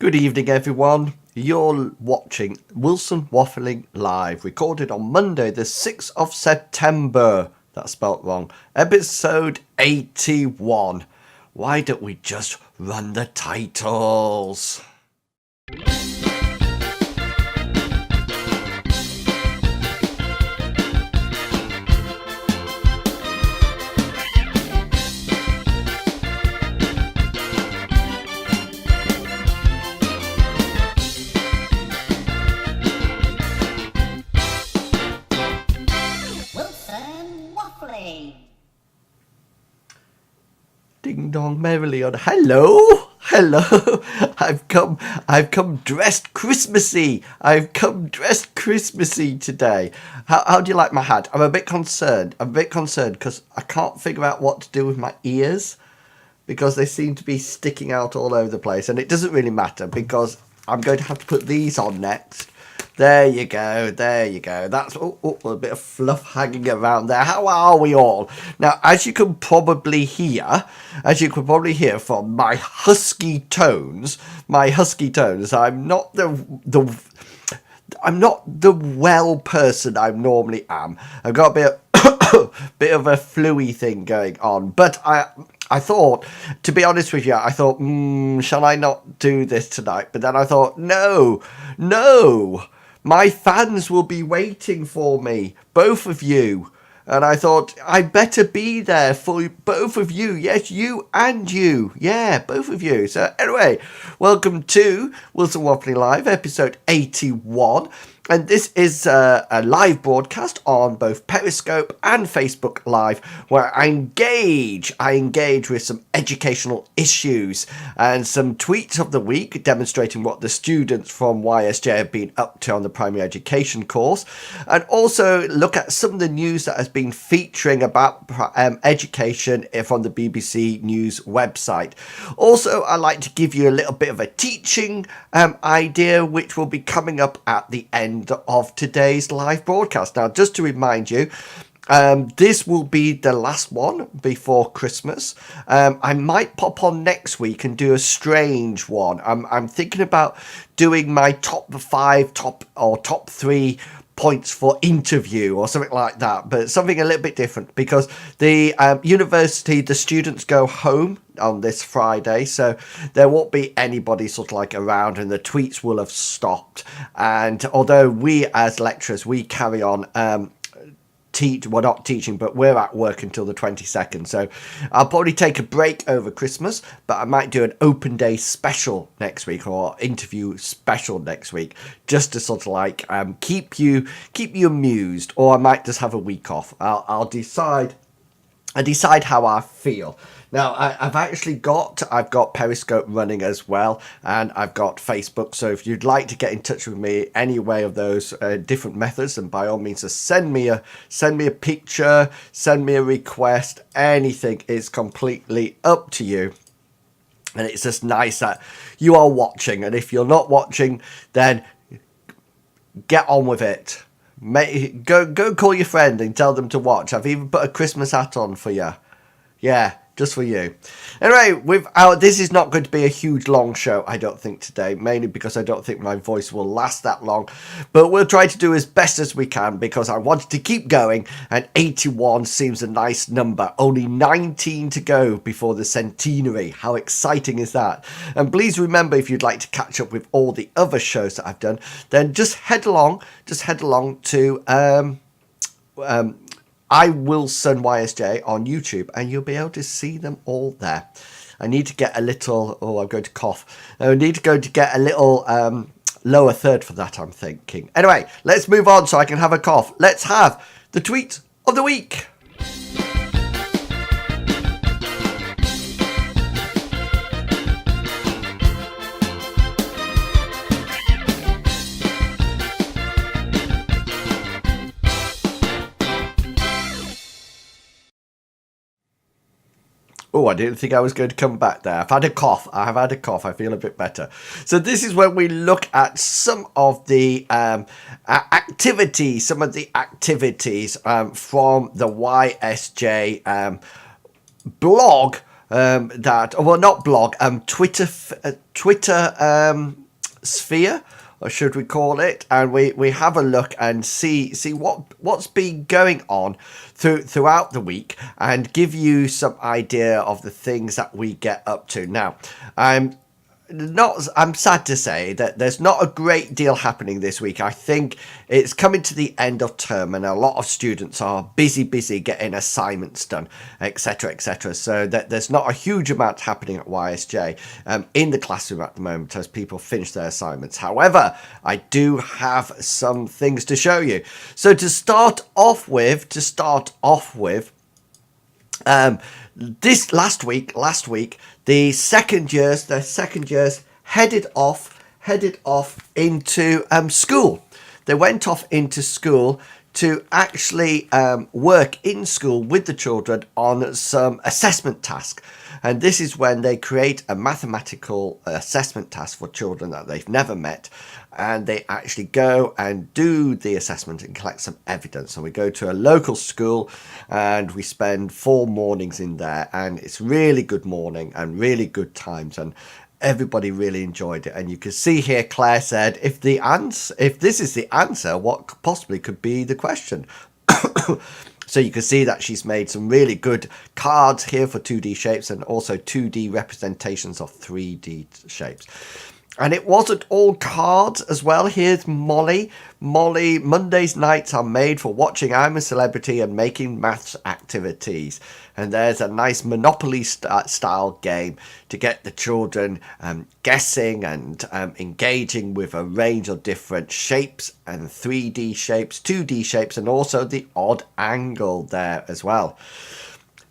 Good evening, everyone. You're watching Wilson Waffling Live, recorded on Monday, the 6th of September. That's spelt wrong. Episode 81. Why don't we just run the titles? Ding dong merrily on. Hello. I've come dressed Christmassy. Today. How do you like my hat? I'm a bit concerned because I can't figure out what to do with my ears because they seem to be sticking out all over the place, and it doesn't really matter because I'm going to have to put these on next. There you go. That's a bit of fluff hanging around there. How are we all? Now, as you can probably hear from my husky tones, I'm not the well person I normally am. I've got a bit of a flu-y thing going on, but I thought, to be honest with you, shall I not do this tonight? But then I thought, no. My fans will be waiting for me, both of you. And I thought, I better be there for both of you. Yes, you and you. Yeah, both of you. So anyway, welcome to Wilson Waffling Live, episode 81. And this is a live broadcast on both Periscope and Facebook Live, where I engage with some educational issues and some tweets of the week demonstrating what the students from YSJ have been up to on the primary education course, and also look at some of the news that has been featuring about education from the BBC News website. Also, I like to give you a little bit of a teaching idea, which will be coming up at the end of today's live broadcast. Now, just to remind you, this will be the last one before Christmas. I might pop on next week and do a strange one. I'm thinking about doing my top 3 points for interview or something like that, but something a little bit different because the university, the students go home on this Friday, so there won't be anybody sort of like around, and the tweets will have stopped. And although we as lecturers, we carry on we're not teaching, but we're at work until the 22nd, so I'll probably take a break over Christmas, but I might do an open day special next week or interview special next week, just to sort of like keep you amused, or I might just have a week off. I'll decide how I feel. Now, I've got Periscope running as well, and I've got Facebook. So if you'd like to get in touch with me any way of those different methods, then by all means, just send me a picture, send me a request. Anything is completely up to you. And it's just nice that you are watching. And if you're not watching, then get on with it. Go call your friend and tell them to watch. I've even put a Christmas hat on for you. Yeah, just for you. Anyway, this is not going to be a huge long show, I don't think, today, mainly because I don't think my voice will last that long, but we'll try to do as best as we can because I wanted to keep going, and 81 seems a nice number. Only 19 to go before the centenary. How exciting is that? And please remember, if you'd like to catch up with all the other shows that I've done, then just head along to I Wilson YSJ on YouTube, and you'll be able to see them all there. I need to get a little... Oh, I'm going to cough. I need to get a little lower third for that, I'm thinking. Anyway, let's move on so I can have a cough. Let's have the tweet of the week. Oh, I didn't think I was going to come back there. I've had a cough. I feel a bit better. So this is when we look at some of the activities, from the YSJ blog that, well, not blog, Twitter sphere, or should we call it, and we have a look and see what's been going on throughout the week, and give you some idea of the things that we get up to. Now, I'm sad to say that there's not a great deal happening this week. I think it's coming to the end of term and a lot of students are busy getting assignments done, etc, etc, so that there's not a huge amount happening at YSJ in the classroom at the moment as people finish their assignments. However, I do have some things to show you. So to start off with, this last week, the second years headed off into school. They went off into school to actually work in school with the children on some assessment task. And this is when they create a mathematical assessment task for children that they've never met. And they actually go and do the assessment and collect some evidence. And we go to a local school and we spend 4 mornings in there. And it's really good morning and really good times. And everybody really enjoyed it. And you can see here, Claire said, if this is the answer, what possibly could be the question? So you can see that she's made some really good cards here for 2D shapes and also 2D representations of 3D shapes. And it wasn't all cards as well. Here's Molly. Mondays nights are made for watching I'm a Celebrity and making maths activities. And there's a nice Monopoly style game to get the children guessing and engaging with a range of different shapes and 3D shapes, 2D shapes, and also the odd angle there as well.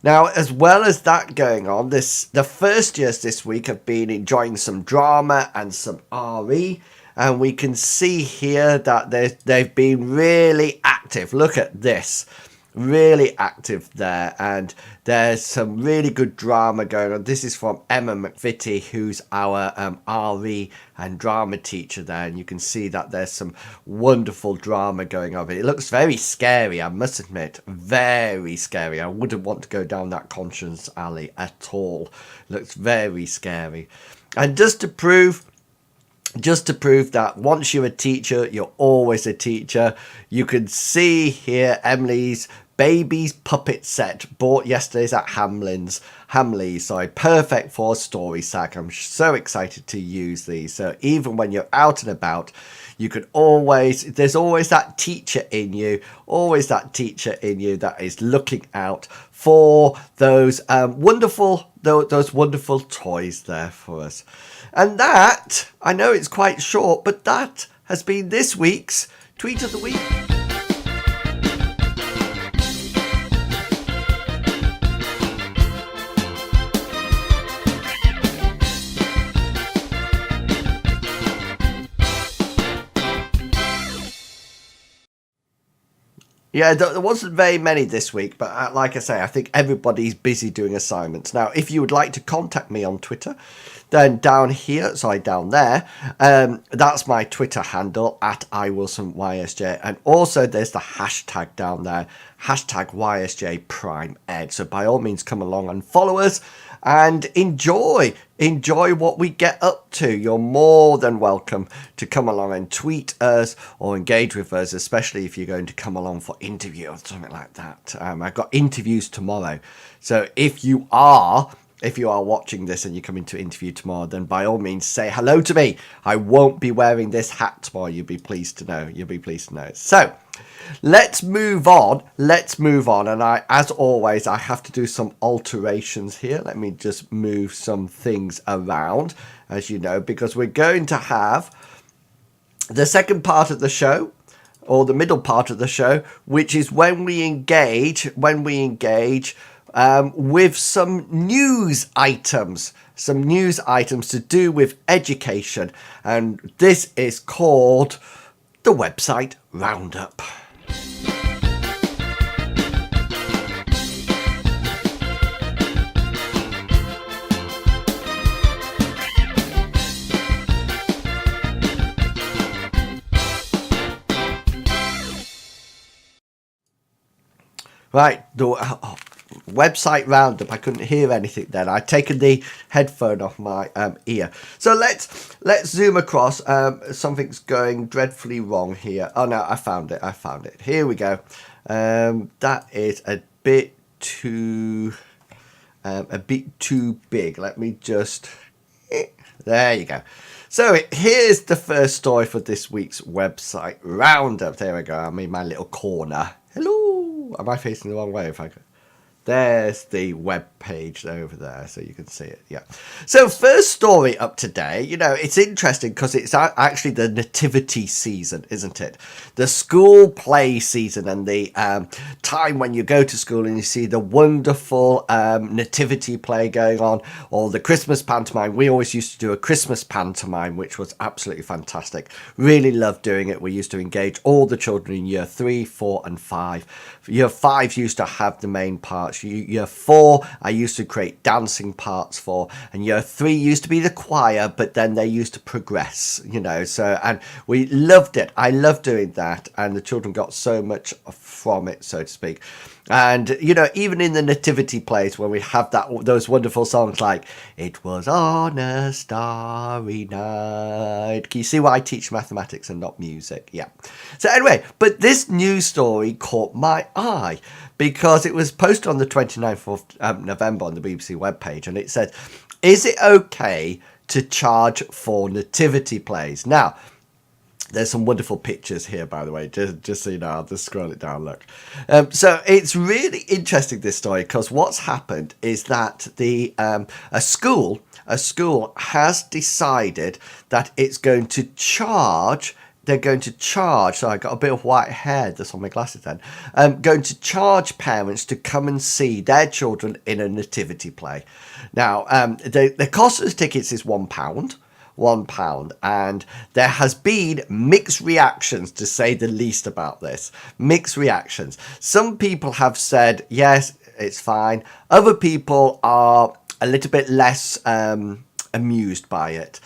Now, as well as that going on, the first years this week have been enjoying some drama and some RE. And we can see here that they've been really active. Look at this. Really active there. And there's some really good drama going on. This is from Emma McVitie, who's our RE and drama teacher there. And you can see that there's some wonderful drama going on. It looks very scary, I must admit. Very scary. I wouldn't want to go down that conscience alley at all. It looks very scary. And just to prove that once you're a teacher, you're always a teacher, you can see here Emily's Baby's puppet set bought yesterday's at Hamleys. So perfect for a story sack. I'm so excited to use these. So even when you're out and about, you can there's always that teacher in you, that is looking out for those wonderful toys there for us. And that, I know it's quite short, but that has been this week's Tweet of the Week. Yeah, there wasn't very many this week, but like I say, I think everybody's busy doing assignments. Now, if you would like to contact me on Twitter, then down there, that's my Twitter handle, @iwilsonYSJ. And also there's the hashtag down there, #YSJPrimeEd. So by all means, come along and follow us and enjoy what we get up to. You're more than welcome to come along and tweet us or engage with us, especially if you're going to come along for interview or something like that. I've got interviews tomorrow. So if you are watching this and you're coming to interview tomorrow, then by all means say hello to me. I won't be wearing this hat tomorrow. You'll be pleased to know. So let's move on. And as always, I have to do some alterations here. Let me just move some things around, as you know, because we're going to have the second part of the show, or the middle part of the show, which is when we engage with some news items to do with education. And this is called the Website Roundup. Right, website roundup. I couldn't hear anything then. I'd taken the headphone off my ear. So let's zoom across. Something's going dreadfully wrong here. Oh no, I found it. Here we go. That is a bit too big. Let me just... There you go. So here's the first story for this week's website roundup. There we go. I'm in my little corner. Hello. Am I facing the wrong way? If I go... There's the web page over there, so you can see it. Yeah. So first story up today, it's interesting because it's actually the nativity season, isn't it? The school play season, and the time when you go to school and you see the wonderful nativity play going on, or the Christmas pantomime. We always used to do a Christmas pantomime, which was absolutely fantastic. Really loved doing it. We used to engage all the children in year 3, 4 and 5. Year 5 used to have the main parts. Year 4, I used to create dancing parts for, and year 3 used to be the choir, but then they used to progress, so, and we loved it. I loved doing that, and the children got so much from it, so to speak. And, even in the nativity plays where we have those wonderful songs like, "It was on a starry night." Can you see why I teach mathematics and not music? Yeah. So anyway, but this news story caught my eye because it was posted on the 29th of November on the BBC webpage, and it said, "Is it okay to charge for nativity plays?" Now, there's some wonderful pictures here, by the way, just so you know. I'll just scroll it down, look. So it's really interesting, this story, because what's happened is that a school has decided that it's going to charge. They're going to charge, so I got a bit of white hair that's on my glasses then, going to charge parents to come and see their children in a nativity play. Now, the cost of the tickets is £1. £1, and there has been mixed reactions, to say the least, about this. Mixed reactions. Some people have said yes, it's fine. Other people are a little bit less amused by it,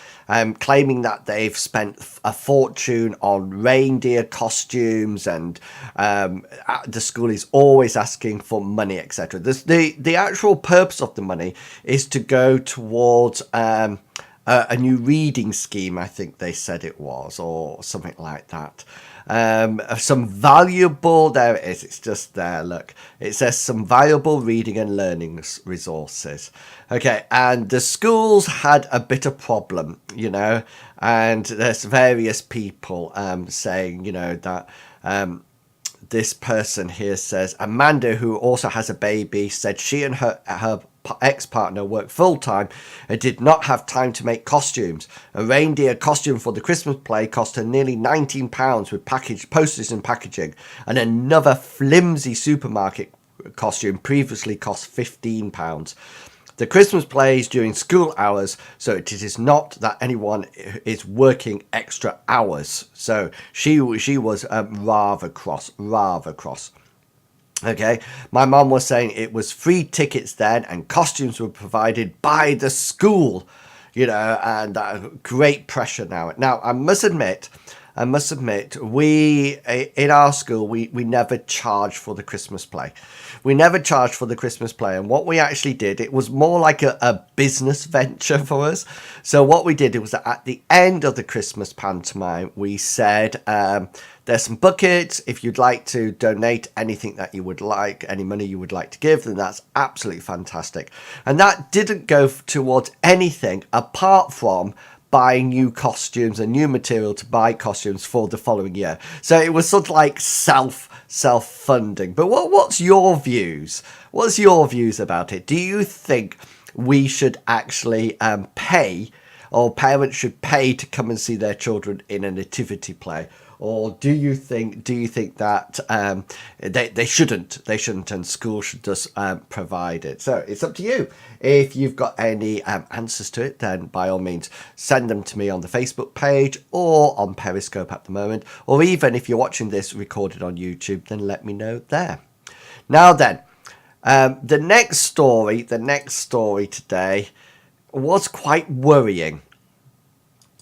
claiming that they've spent a fortune on reindeer costumes, and the school is always asking for money, etc. The actual purpose of the money is to go towards a new reading scheme, I think they said it was, or something like that. Some valuable, there it is, it's just there, look. It says some valuable reading and learning resources. Okay, and the schools had a bit of problem, and there's various people saying, that this person here says, Amanda, who also has a baby, said she and her ex-partner worked full-time and did not have time to make costumes. A reindeer costume for the Christmas play cost her nearly £19 with postage and packaging, and another flimsy supermarket costume previously cost £15. The Christmas play is during school hours, so it is not that anyone is working extra hours. So she was rather cross. Okay, my mum was saying it was free tickets then, and costumes were provided by the school, and great pressure now. Now, I must admit, we, in our school, we never charged for the Christmas play. We never charged for the Christmas play. And what we actually did, it was more like a business venture for us. So what we did, it was that at the end of the Christmas pantomime, we said, there's some buckets. If you'd like to donate anything that you would like, any money you would like to give, then that's absolutely fantastic. And that didn't go towards anything apart from buying new costumes and new material to buy costumes for the following year. So it was sort of like self-funding. But what's your views? What's your views about it? Do you think we should actually pay, or parents should pay to come and see their children in a nativity play? Or do you think that they shouldn't, and school should just provide it? So it's up to you. If you've got any answers to it, then by all means send them to me on the Facebook page or on Periscope at the moment. Or even if you're watching this recorded on YouTube, then let me know there. Now then, the next story today was quite worrying.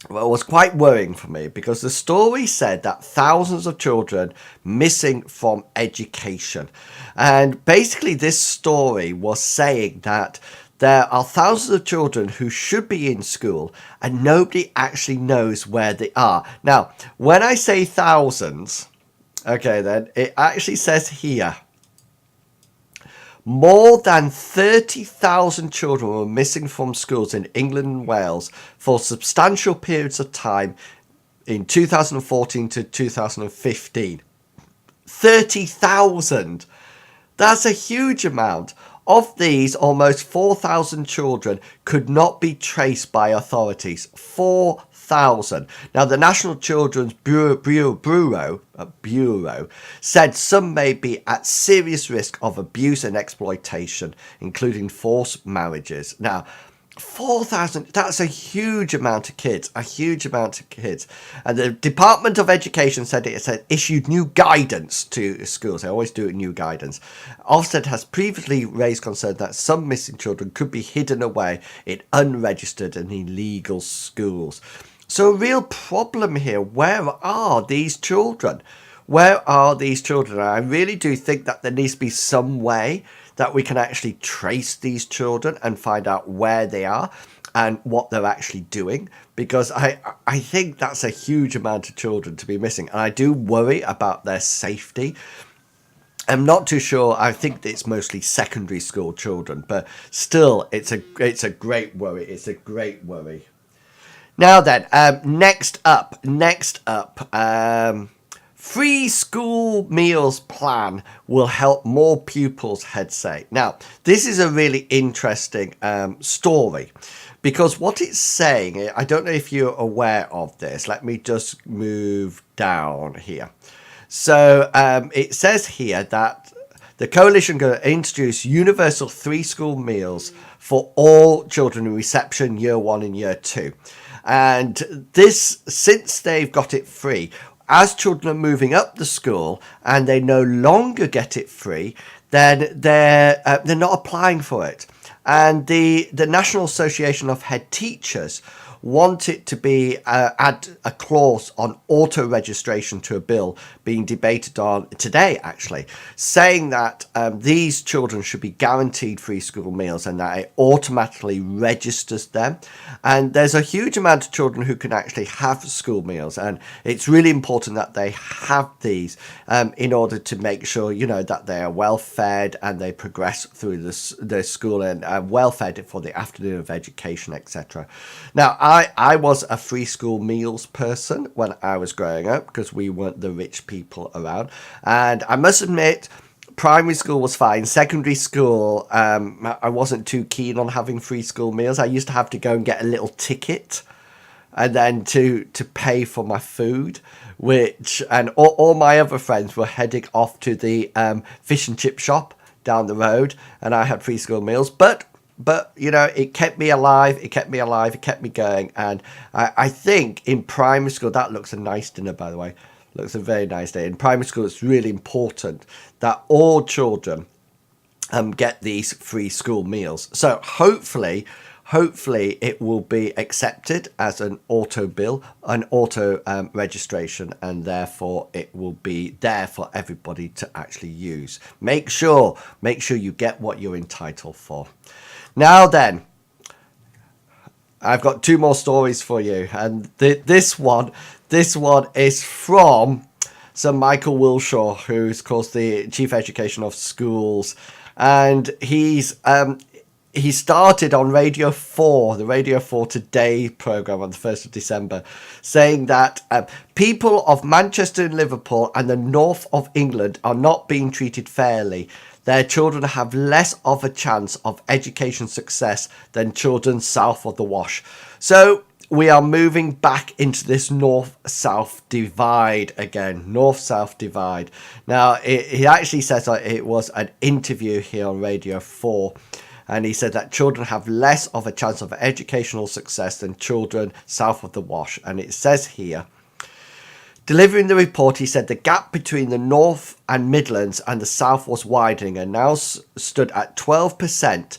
well, was quite worrying for me because the story said that thousands of children missing from education. And basically, this story was saying that there are thousands of children who should be in school and nobody actually knows where they are. Now, when I say thousands, okay, then it actually says here more than 30,000 children were missing from schools in England and Wales for substantial periods of time in 2014 to 2015. 30,000! That's a huge amount. Of these, almost 4,000 children could not be traced by authorities. 4,000. Now, the National Children's Bureau said some may be at serious risk of abuse and exploitation, including forced marriages. Now, 4,000, that's a huge amount of kids, And the Department of Education said it had issued new guidance to schools. They always do new guidance. Ofsted has previously raised concern that some missing children could be hidden away in unregistered and illegal schools. So a real problem here. Where are these children? Where are these children? I really do think that there needs to be some way that we can actually trace these children and find out where they are and what they're actually doing, because I think that's a huge amount of children to be missing, and I do worry about their safety. I'm not too sure. I think it's mostly secondary school children, but still, it's a great worry. It's a great worry. Now then, next up. Free school meals plan will help more pupils, heads say. Now, this is a really interesting story, because what it's saying, I don't know if you're aware of this. Let me just move down here. So it says here that the coalition going to introduce universal free school meals for all children in reception year 1 and year 2. And this, since they've got it free, as children are moving up the school and they no longer get it free, then they're not applying for it. And the National Association of Head Teachers want it to be add a clause on auto registration to a bill being debated on today, actually, saying that these children should be guaranteed free school meals and that it automatically registers them. And there's a huge amount of children who can actually have school meals, and it's really important that they have these in order to make sure, you know, that they are well fed and they progress through the school and well fed for the afternoon of education, etc. Now, I was a free school meals person when I was growing up because we weren't the rich people around. And I must admit, primary school was fine. Secondary school, I wasn't too keen on having free school meals. I used to have to go and get a little ticket and then to pay for my food, and all my other friends were heading off to the fish and chip shop down the road, and I had free school meals. But you know, it kept me alive, it kept me going. And I think in primary school, that looks a nice dinner, by the way. Looks a very nice day. In primary school, it's really important that all children get these free school meals. So hopefully it will be accepted as an auto bill, an auto registration, and therefore it will be there for everybody to actually use. Make sure you get what you're entitled for. Now then, I've got 2 more stories for you, and this one is from Sir Michael Wilshaw, who's, of course, the Chief Education of Schools, and he started on Radio 4, the Radio 4 Today programme on the 1st of December, saying that people of Manchester and Liverpool and the north of England are not being treated fairly. Their children have less of a chance of education success than children south of the Wash. So we are moving back into this north-south divide again. North-south divide. Now, he actually says that it was an interview here on Radio 4. And he said that children have less of a chance of educational success than children south of the Wash. And it says here, delivering the report, he said the gap between the North and Midlands and the South was widening and now stood at 12%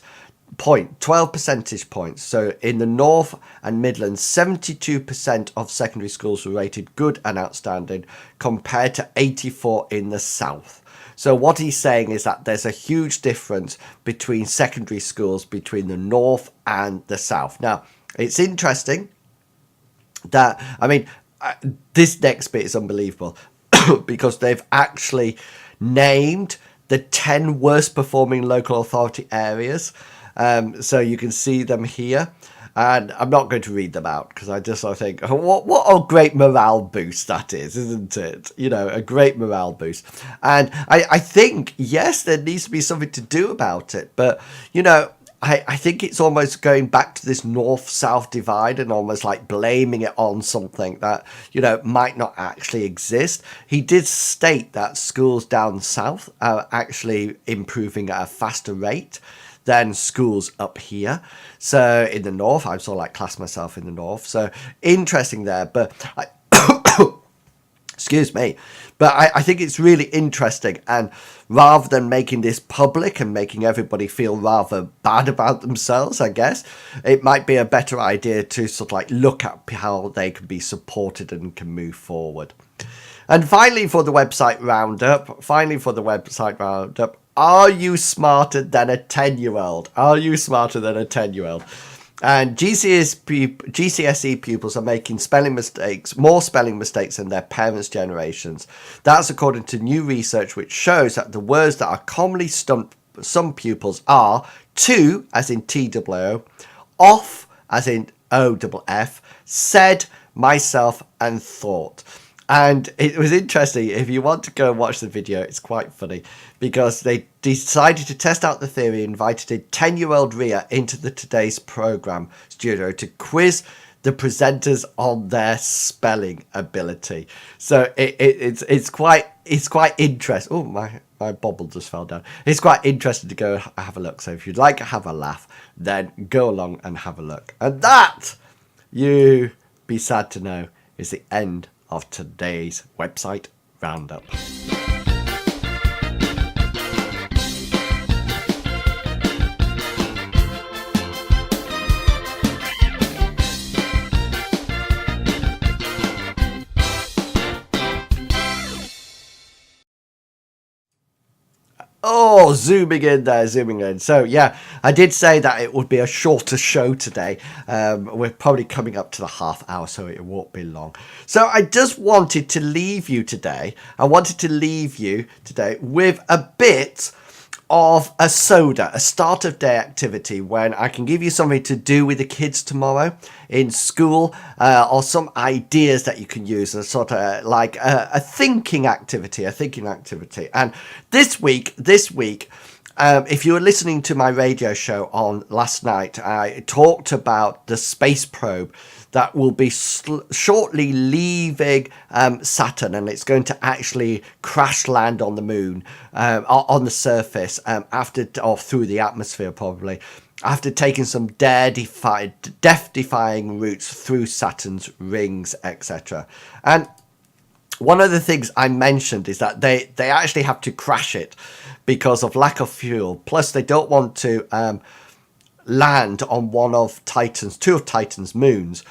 12 percentage points. So in the North and Midlands, 72% of secondary schools were rated good and outstanding compared to 84 in the South. So what he's saying is that there's a huge difference between secondary schools between the North and the South. Now, it's interesting that, I mean, this next bit is unbelievable because they've actually named the 10 worst performing local authority areas. So you can see them here. And I'm not going to read them out because I just sort of think, oh, what a great morale boost that is, isn't it? You know, a great morale boost. And I think, yes, there needs to be something to do about it. But, you know, I think it's almost going back to this north-south divide and almost like blaming it on something that, you know, might not actually exist. He did state that schools down south are actually improving at a faster rate than schools up here. So in the north, I sort of like class myself in the north. So interesting there. But excuse me. But I think it's really interesting. And rather than making this public and making everybody feel rather bad about themselves, I guess, it might be a better idea to sort of like look at how they can be supported and can move forward. And finally, for the website roundup, are you smarter than a 10-year-old? Are you smarter than a 10-year-old? And GCSE pupils are making more spelling mistakes than their parents' generations. That's according to new research which shows that the words that are commonly stumped some pupils are to, as in TWO, off, as in OFF, said, myself, and thought. And it was interesting. If you want to go and watch the video, it's quite funny because they decided to test out the theory, invited a 10-year-old Ria into the Today's Programme studio to quiz the presenters on their spelling ability. So it's quite interesting. Oh, my bobble just fell down. It's quite interesting to go have a look. So if you'd like to have a laugh, then go along and have a look. And that, you be sad to know, is the end of today's website roundup. Oh, zooming in there, zooming in. So, yeah, I did say that it would be a shorter show today. We're probably coming up to the half hour, so it won't be long. So I just wanted to leave you today. With a bit of a soda, a start of day activity when I can give you something to do with the kids tomorrow in school, or some ideas that you can use as sort of like a thinking activity, And this week, if you were listening to my radio show on last night, I talked about the space probe that will be shortly leaving Saturn, and it's going to actually crash land on the moon, on the surface, through the atmosphere probably, after taking some death-defying routes through Saturn's rings, etc. And one of the things I mentioned is that they actually have to crash it because of lack of fuel. Plus, they don't want to land on two of Titan's moons.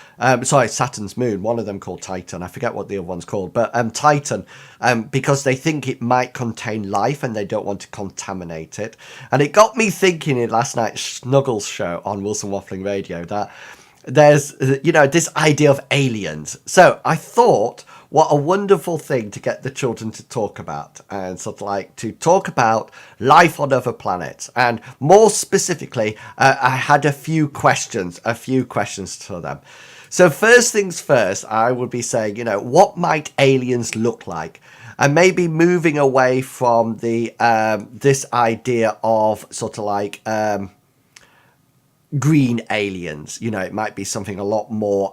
Saturn's moon, one of them called Titan. I forget what the other one's called, but Titan, because they think it might contain life and they don't want to contaminate it. And it got me thinking in last night's Snuggles show on Wilson Waffling Radio that there's, this idea of aliens. So I thought, what a wonderful thing to get the children to talk about, and sort of like to talk about life on other planets. And more specifically, I had a few questions to them. So first things first, I would be saying, what might aliens look like? And maybe moving away from the this idea of sort of like green aliens. It might be something a lot more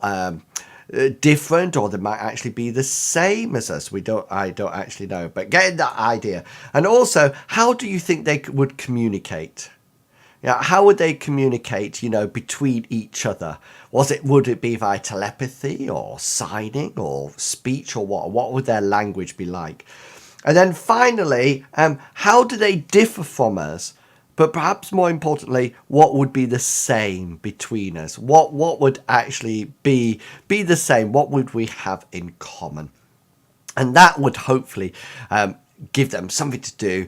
different, or they might actually be the same as us. I don't actually know, but getting that idea. And also, how do you think they would communicate? How would they communicate, between each other? Would it be via telepathy or signing or speech, or what would their language be like? And then finally, how do they differ from us but perhaps more importantly, what would be the same between us? What would actually be the same? What would we have in common? And that would hopefully give them something to do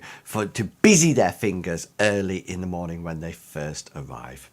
to busy their fingers early in the morning when they first arrive.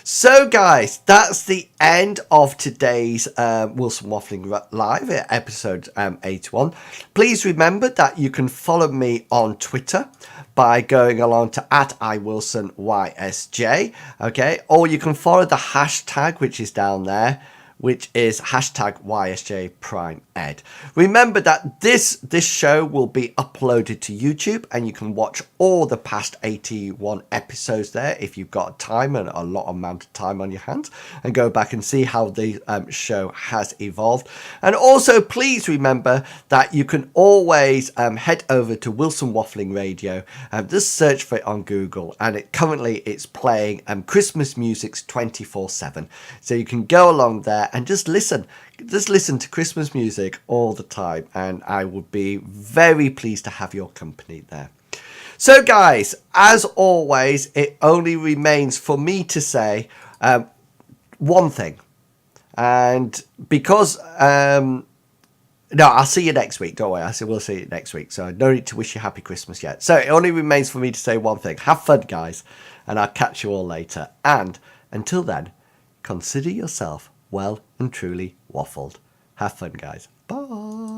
So guys, that's the end of today's Wilson Waffling Live, episode 81. Please remember that you can follow me on Twitter by going along to @iWilsonYSJ, okay? Or you can follow the hashtag, which is down there, which is hashtag YSJ Prime Ed. Remember that this show will be uploaded to YouTube, and you can watch all the past 81 episodes there if you've got time and a lot amount of time on your hands, and go back and see how the show has evolved. And also, please remember that you can always head over to Wilson Waffling Radio and just search for it on Google, and currently it's playing Christmas music 24/7, so you can go along there and just listen to Christmas music all the time, and I would be very pleased to have your company there. So guys, as always, it only remains for me to say one thing, and because no, I'll see you next week, don't worry, we'll see you next week, so no need to wish you happy Christmas yet. So it only remains for me to say one thing: have fun, guys, and I'll catch you all later, and until then, consider yourself well and truly waffled. Have fun, guys. Bye.